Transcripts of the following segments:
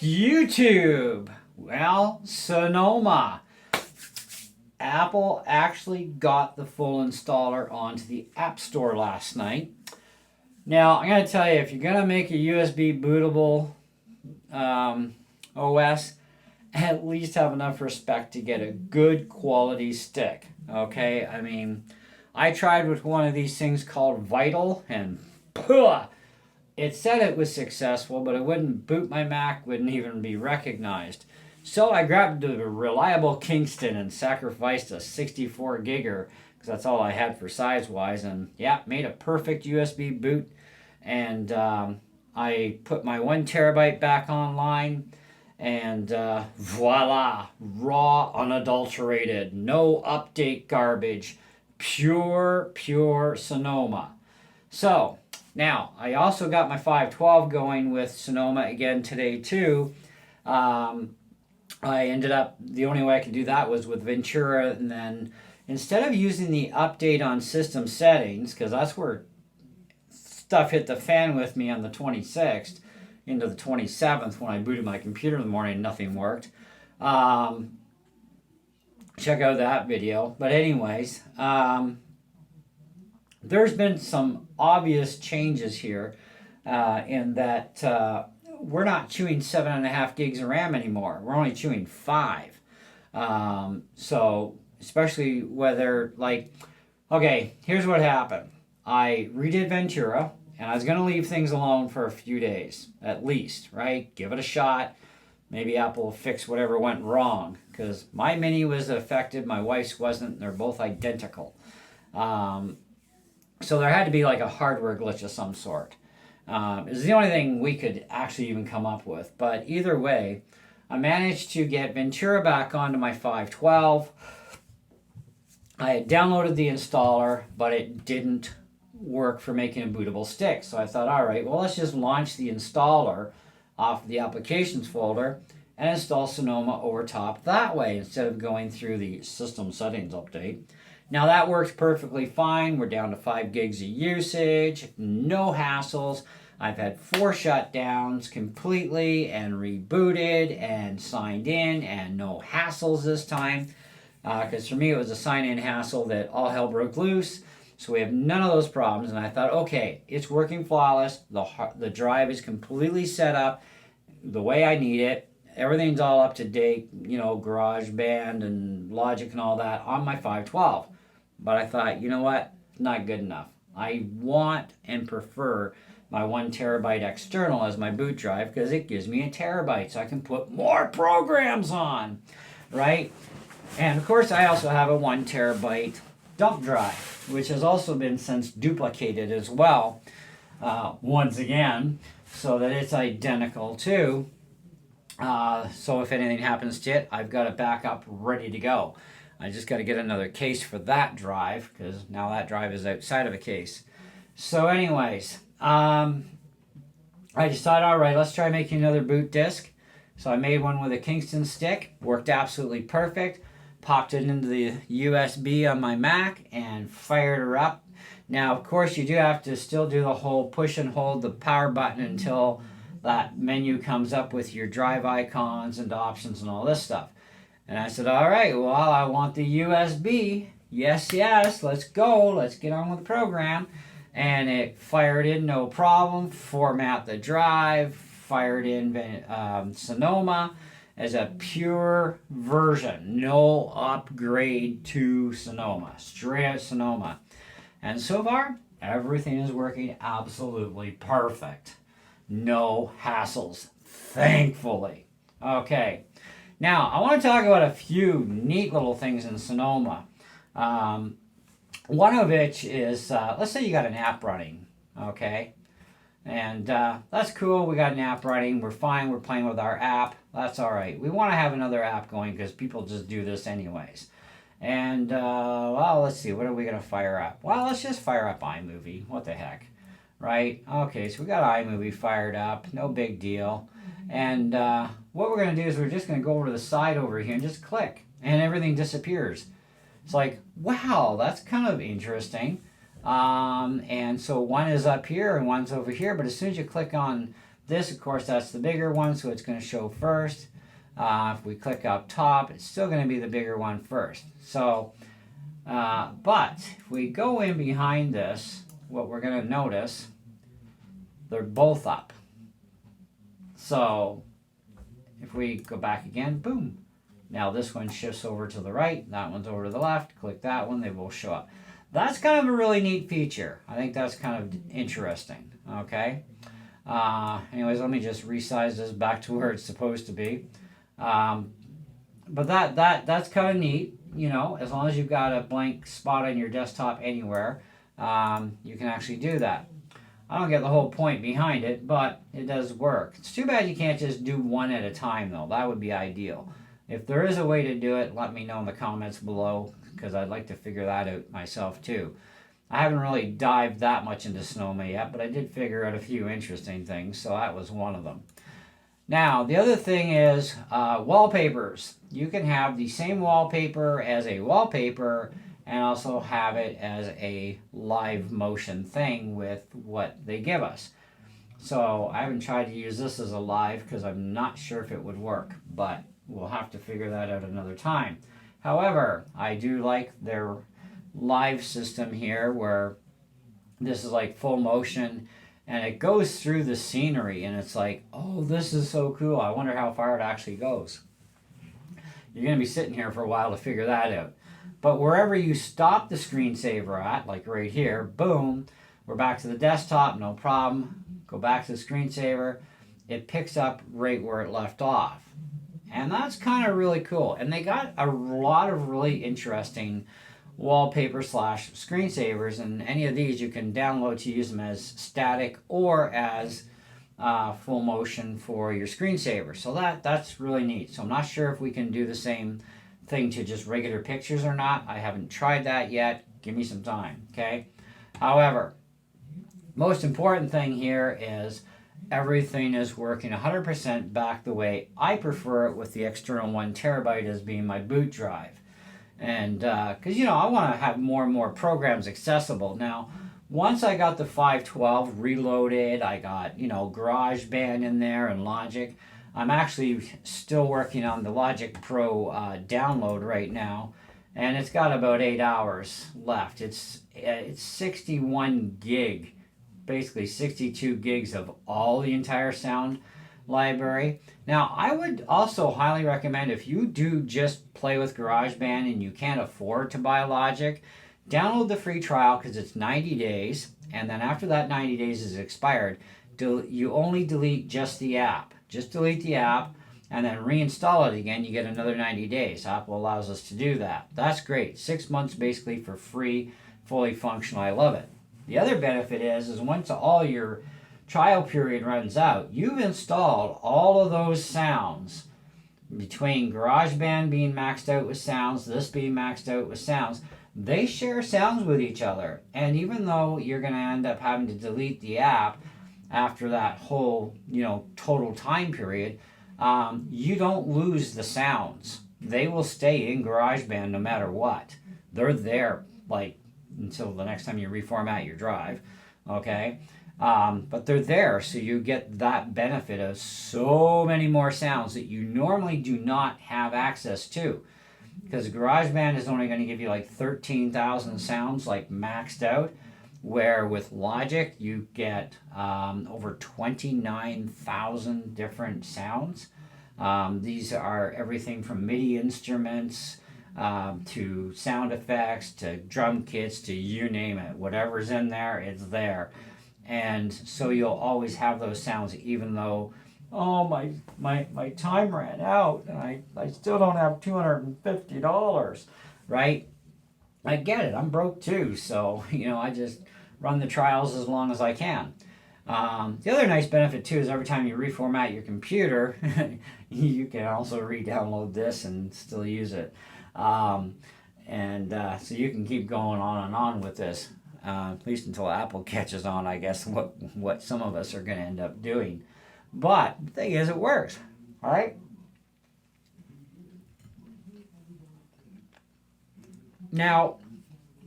YouTube. Well, Sonoma. Apple actually got the full installer onto the App Store last night. Now, I'm going to tell you, if you're going to make a USB bootable OS, at least have enough respect to get a good quality stick. Okay? I mean, I tried with one of these things called Vital, and it said it was successful, but it wouldn't boot my Mac, wouldn't even be recognized. So I grabbed a reliable Kingston and sacrificed a 64 gigger because that's all I had for size-wise, and yeah, made a perfect USB boot. And I put my 1 terabyte back online, and voila, raw, unadulterated, no update garbage, pure Sonoma. So now I also got my 512 going with Sonoma again today too. I ended up, the only way I could do that was with Ventura, and then instead of using the update on system settings, because that's where stuff hit the fan with me on the 26th into the 27th when I booted my computer in the morning and nothing worked. Check out that video. But anyways, there's been some obvious changes here in that we're not chewing 7.5 gigs of RAM anymore. We're only chewing 5. So especially whether okay, here's what happened. I redid Ventura, and I was going to leave things alone for a few days, at least, right? Give it a shot. Maybe Apple will fix whatever went wrong, because my Mini was affected, my wife's wasn't, and they're both identical. So there had to be like a hardware glitch of some sort. It's the only thing we could actually even come up with. But either way, I managed to get Ventura back onto my 512. I had downloaded the installer, but it didn't work for making a bootable stick. So I thought, all right, well, let's just launch the installer off the applications folder and install Sonoma over top that way instead of going through the system settings update. Now that works perfectly fine. We're down to 5 gigs of usage, no hassles. I've had 4 shutdowns completely and rebooted and signed in, and no hassles this time. Because for me it was a sign-in hassle that all hell broke loose. So we have none of those problems, and I thought, okay, it's working flawless. The drive is completely set up the way I need it. Everything's all up to date, GarageBand and Logic and all that on my 512. But I thought, you know what? Not good enough. I want and prefer my 1 terabyte external as my boot drive because it gives me a terabyte so I can put more programs on, right? And of course, I also have a 1 terabyte dump drive, which has also been since duplicated as well, once again, so that it's identical too. So if anything happens to it, I've got a backup ready to go. I just got to get another case for that drive because now that drive is outside of a case. So anyways, I decided, all right, let's try making another boot disk. So I made one with a Kingston stick, worked absolutely perfect, popped it into the USB on my Mac and fired her up. Now, of course, you do have to still do the whole push and hold the power button until that menu comes up with your drive icons and options and all this stuff. And I said, all right, well, I want the USB. Yes, let's go. Let's get on with the program. And it fired in no problem. Format the drive. Fired in Sonoma as a pure version. No upgrade to Sonoma. Straight out Sonoma. And so far, everything is working absolutely perfect. No hassles, thankfully. Okay. Now, I want to talk about a few neat little things in Sonoma. One of which is, let's say you got an app running, okay? And that's cool, we got an app running, we're fine, we're playing with our app, that's all right. We want to have another app going because people just do this anyways. And, well, let's see, what are we going to fire up? Well, let's just fire up iMovie, what the heck, right? Okay, so we got iMovie fired up, no big deal. And what we're going to do is we're just going to go over to the side over here and just click, and everything disappears. It's like, wow, that's kind of interesting. And so one is up here and one's over here, but as soon as you click on This, of course, that's the bigger one, so it's going to show first. If we click up top, it's still going to be the bigger one first. So, but if we go in behind this, what we're going to notice, they're both up. So if we go back again, boom. Now this one shifts over to the right, that one's over to the left. Click that one, they both show up. That's kind of a really neat feature. I think that's kind of interesting, okay? Anyways, let me just resize this back to where it's supposed to be. But that's kind of neat, you know, as long as you've got a blank spot on your desktop anywhere, you can actually do that. I don't get the whole point behind it, but it does work. It's too bad you can't just do one at a time, though. That would be ideal. If there is a way to do it, let me know in the comments below, because I'd like to figure that out myself, too. I haven't really dived that much into Sonoma yet, but I did figure out a few interesting things, so that was one of them. Now, the other thing is wallpapers. You can have the same wallpaper as a wallpaper and also have it as a live motion thing with what they give us. So I haven't tried to use this as a live because I'm not sure if it would work, but we'll have to figure that out another time. However, I do like their live system here where this is like full motion and it goes through the scenery and it's like, oh, this is so cool. I wonder how far it actually goes. You're going to be sitting here for a while to figure that out. But wherever you stop the screensaver at, like right here, boom, we're back to the desktop, no problem. Go back to the screensaver. It picks up right where it left off. And that's kind of really cool. And they got a lot of really interesting wallpaper / screensavers, and any of these you can download to use them as static or as full motion for your screensaver. So that's really neat. So I'm not sure if we can do the same thing to just regular pictures or not. I haven't tried that yet. Give me some time, okay? However, most important thing here is everything is working 100% back the way I prefer it, with the external 1 terabyte as being my boot drive. And because, you know, I want to have more and more programs accessible. Now, once I got the 512 reloaded, I got, you know, GarageBand in there and Logic. I'm actually still working on the Logic Pro download right now, and it's got about 8 hours left. It's 61 gig, basically 62 gigs of all the entire sound library. Now, I would also highly recommend, if you do just play with GarageBand and you can't afford to buy Logic, download the free trial because it's 90 days, and then after that 90 days is expired, you only delete just the app. Just delete the app and then reinstall it again. You get another 90 days. Apple allows us to do that. That's great. 6 months basically for free, fully functional. I love it. The other benefit is once all your trial period runs out, you've installed all of those sounds, between GarageBand being maxed out with sounds, this being maxed out with sounds. They share sounds with each other. And even though you're going to end up having to delete the app after that whole, you know, total time period, you don't lose the sounds. They will stay in GarageBand no matter what. They're there, like, until the next time you reformat your drive, okay? But they're there, so you get that benefit of so many more sounds that you normally do not have access to. Because GarageBand is only going to give you like 13,000 sounds, like maxed out, where with Logic you get over 29,000 different sounds. These are everything from MIDI instruments to sound effects to drum kits to you name it. Whatever's in there, it's there. And so you'll always have those sounds, even though, oh, my time ran out and I still don't have $250, right? I get it. I'm broke too, so, you know, I just run the trials as long as I can. The other nice benefit too is every time you reformat your computer, you can also re-download this and still use it. So you can keep going on and on with this, at least until Apple catches on, I guess, what some of us are going to end up doing. But the thing is, it works, all right? Now,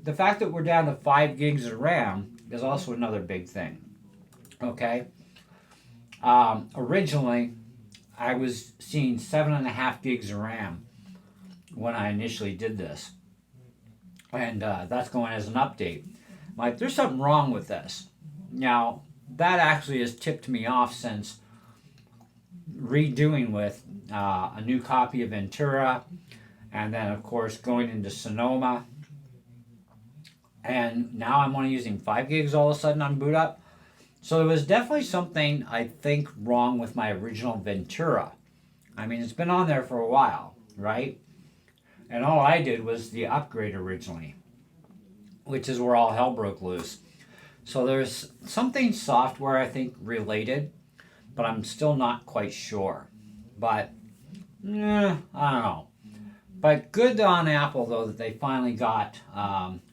the fact that we're down to 5 gigs of RAM is also another big thing, okay? Originally, I was seeing 7.5 gigs of RAM when I initially did this, and that's going as an update. Like, there's something wrong with this. Now, that actually has tipped me off since redoing with a new copy of Ventura, and then, of course, going into Sonoma. And now I'm only using 5 gigs all of a sudden on boot up. So there was definitely something, I think, wrong with my original Ventura. I mean, it's been on there for a while, right? And all I did was the upgrade originally, which is where all hell broke loose. So there's something software, I think, related, but I'm still not quite sure. But, I don't know. But good on Apple, though, that they finally got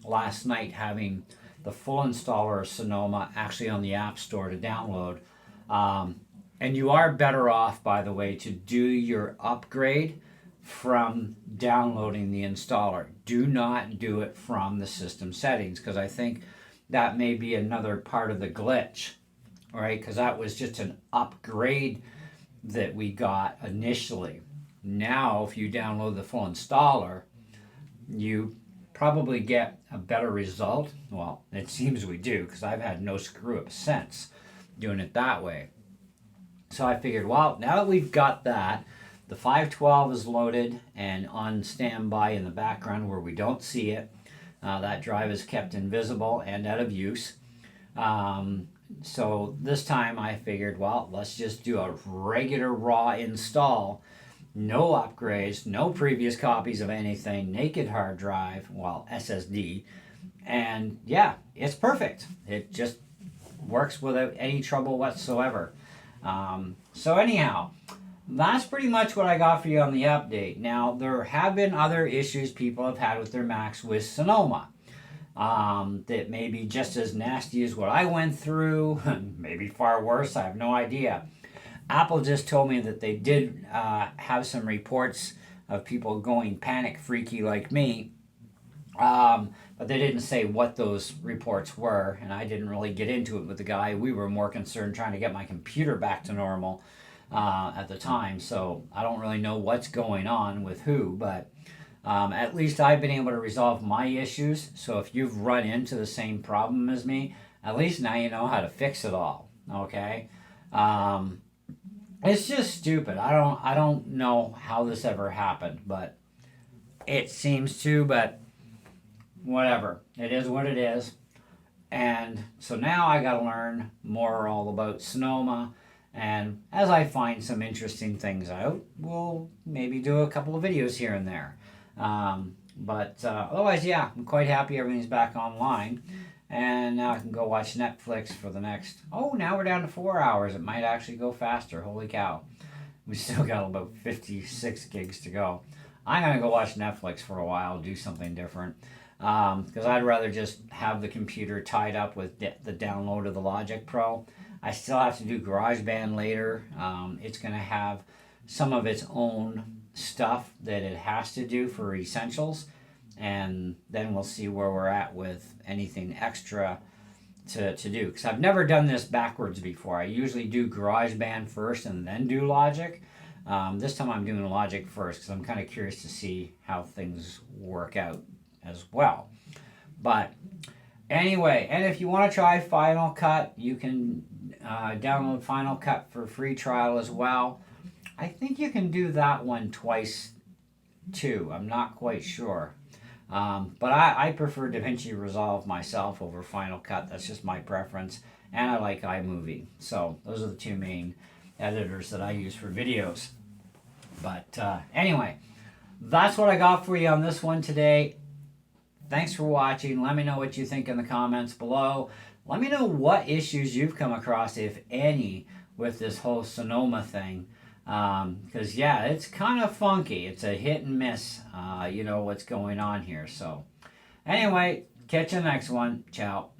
last night having the full installer of Sonoma actually on the App Store to download. And you are better off, by the way, to do your upgrade from downloading the installer. Do not do it from the system settings, because I think that may be another part of the glitch, right? Because that was just an upgrade that we got initially. Now, if you download the full installer, you probably get a better result. Well, it seems we do, because I've had no screw up since doing it that way. So I figured, well, now that we've got that, the 512 is loaded and on standby in the background where we don't see it. That drive is kept invisible and out of use. So this time I figured, well, let's just do a regular raw install. No upgrades, no previous copies of anything, naked hard drive, well, SSD. And yeah, it's perfect. It just works without any trouble whatsoever. So anyhow, that's pretty much what I got for you on the update. Now, there have been other issues people have had with their Macs with Sonoma. That may be just as nasty as what I went through, maybe far worse, I have no idea. Apple just told me that they did have some reports of people going panic freaky like me, but they didn't say what those reports were, and I didn't really get into it with the guy. We were more concerned trying to get my computer back to normal at the time, so I don't really know what's going on with who, but at least I've been able to resolve my issues. So if you've run into the same problem as me, at least now you know how to fix it all, okay? It's just stupid. I don't know how this ever happened, but it seems to, but whatever. It is what it is. And so now I got to learn more all about Sonoma, and as I find some interesting things out, we'll maybe do a couple of videos here and there. But otherwise, yeah, I'm quite happy everything's back online. And now I can go watch Netflix for the next, now we're down to 4 hours. It might actually go faster. Holy cow. We still got about 56 gigs to go. I'm going to go watch Netflix for a while, do something different. Because I'd rather just have the computer tied up with the download of the Logic Pro. I still have to do GarageBand later. It's going to have some of its own stuff that it has to do for essentials. And then we'll see where we're at with anything extra to do. Because I've never done this backwards before. I usually do GarageBand first and then do Logic. This time I'm doing Logic first because I'm kind of curious to see how things work out as well. But anyway, and if you want to try Final Cut, you can download Final Cut for free trial as well. I think you can do that one twice too. I'm not quite sure. But I prefer DaVinci Resolve myself over Final Cut. That's just my preference. And I like iMovie. So those are the two main editors that I use for videos. But anyway, that's what I got for you on this one today. Thanks for watching. Let me know what you think in the comments below. Let me know what issues you've come across, if any, with this whole Sonoma thing. Because yeah, it's kind of funky. It's a hit and miss, you know what's going on here. So anyway, catch you next one. Ciao.